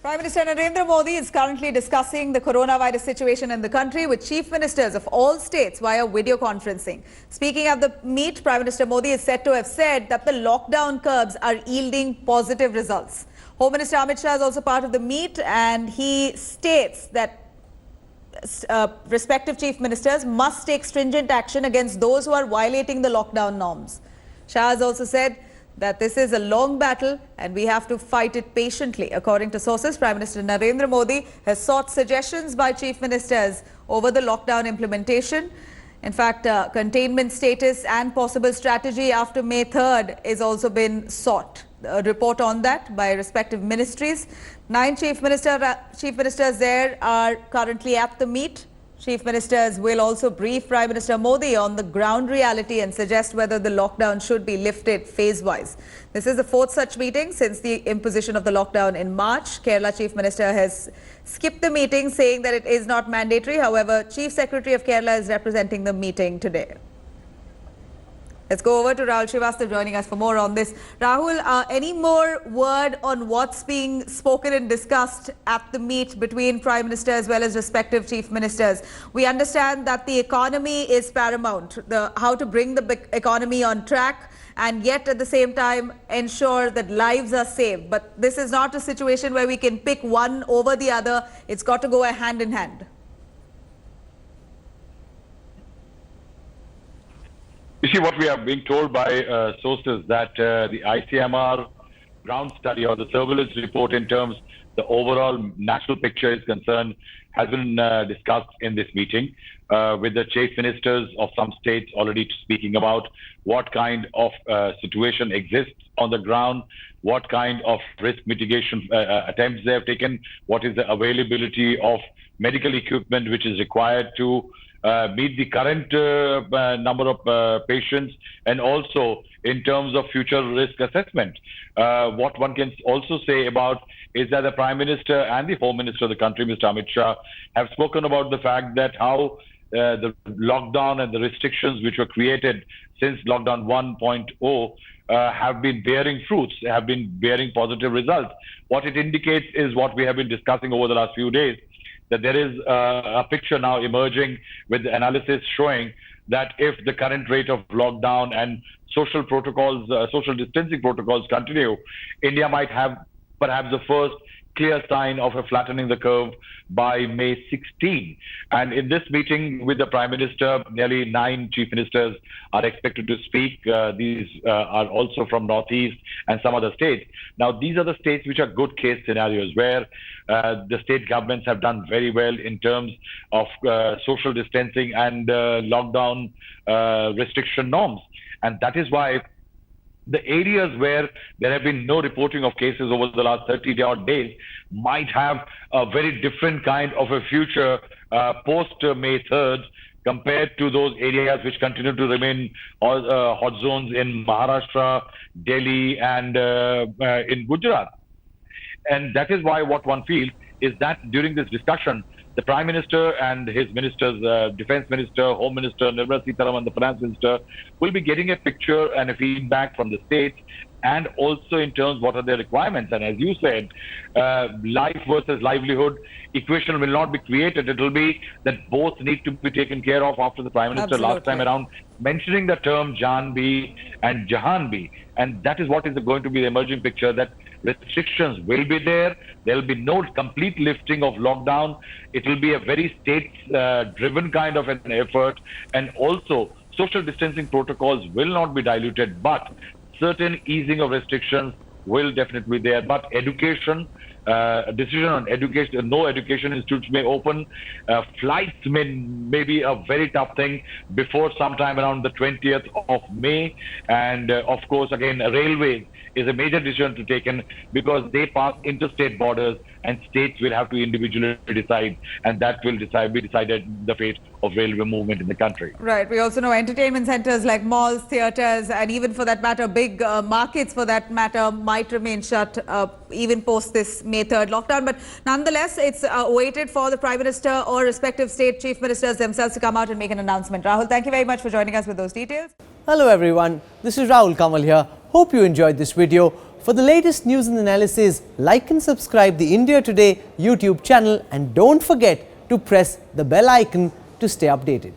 Prime Minister Narendra Modi is currently discussing the coronavirus situation in the country with chief ministers of all states via video conferencing. Speaking at the meet, Prime Minister Modi is said to have said that the lockdown curbs are yielding positive results. Home Minister Amit Shah is also part of the meet, and he states that respective chief ministers must take stringent action against those who are violating the lockdown norms. Shah has also said that this is a long battle and we have to fight it patiently. According to sources, Prime Minister Narendra Modi has sought suggestions by chief ministers over the lockdown implementation. In fact, containment status and possible strategy after May 3rd is also been sought. A report on that by respective ministries. 9 chief ministers there are currently at the meet. Chief ministers will also brief Prime Minister Modi on the ground reality and suggest whether the lockdown should be lifted phase-wise. This is the 4th such meeting since the imposition of the lockdown in March. Kerala Chief Minister has skipped the meeting, saying that it is not mandatory. However, Chief Secretary of Kerala is representing the meeting today. Let's go over to Rahul Srivastava joining us for more on this. Rahul, any more word on what's being spoken and discussed at the meet between Prime Minister as well as respective chief ministers? We understand that the economy is paramount, how to bring the economy on track and yet at the same time ensure that lives are saved. But this is not a situation where we can pick one over the other. It's got to go hand in hand. You see, what we are being told by sources that the ICMR ground study or the surveillance report in terms the overall national picture is concerned has been discussed in this meeting with the chief ministers of some states already speaking about what kind of situation exists on the ground, what kind of risk mitigation attempts they have taken, what is the availability of medical equipment which is required to meet the current number of patients, and also in terms of future risk assessment. What one can also say about is that the Prime Minister and the Home Minister of the country, Mr. Amit Shah, have spoken about the fact that how the lockdown and the restrictions which were created since lockdown 1.0 have been bearing fruits, have been bearing positive results. What it indicates is what we have been discussing over the last few days, that there is a picture now emerging with the analysis showing that if the current rate of lockdown and social protocols, social distancing protocols continue, India might have perhaps the first clear sign of a flattening the curve by May 16. And in this meeting with the Prime Minister, nearly 9 chief ministers are expected to speak. These are also from Northeast and some other states. Now, these are the states which are good case scenarios where the state governments have done very well in terms of social distancing and lockdown restriction norms. And that is why the areas where there have been no reporting of cases over the last 30-odd days might have a very different kind of a future post May 3rd compared to those areas which continue to remain hot zones in Maharashtra, Delhi, and in Gujarat. And that is why what one feels is that during this discussion, the Prime Minister and his ministers, Defense Minister, Home Minister, Nirmala Sitharaman, the Finance Minister, will be getting a picture and a feedback from the states, and also in terms what are their requirements. And as you said, life versus livelihood equation will not be created. It will be that both need to be taken care of after the Prime Minister last time around mentioning the term Jaan Bhi and Jahan Bhi. And that is what is going to be the emerging picture, that restrictions will be there. There will be no complete lifting of lockdown. It will be a very state-driven kind of an effort. And also, social distancing protocols will not be diluted, but certain easing of restrictions will definitely be there. But education, decision on education, no education institutes may open. Flights may be a very tough thing before sometime around the 20th of May. And of course, again, railways is a major decision to taken because they pass interstate borders and states will have to individually decide, and that will be decided the fate of railway movement in the country. Right. We also know entertainment centers like malls, theatres, and even for that matter, big markets for that matter might remain shut even post this May 3rd lockdown. But nonetheless, it's waited for the Prime Minister or respective state chief ministers themselves to come out and make an announcement. Rahul, thank you very much for joining us with those details. Hello everyone, this is Rahul Kamal here. Hope you enjoyed this video. For the latest news and analysis, like and subscribe the India Today YouTube channel and don't forget to press the bell icon to stay updated.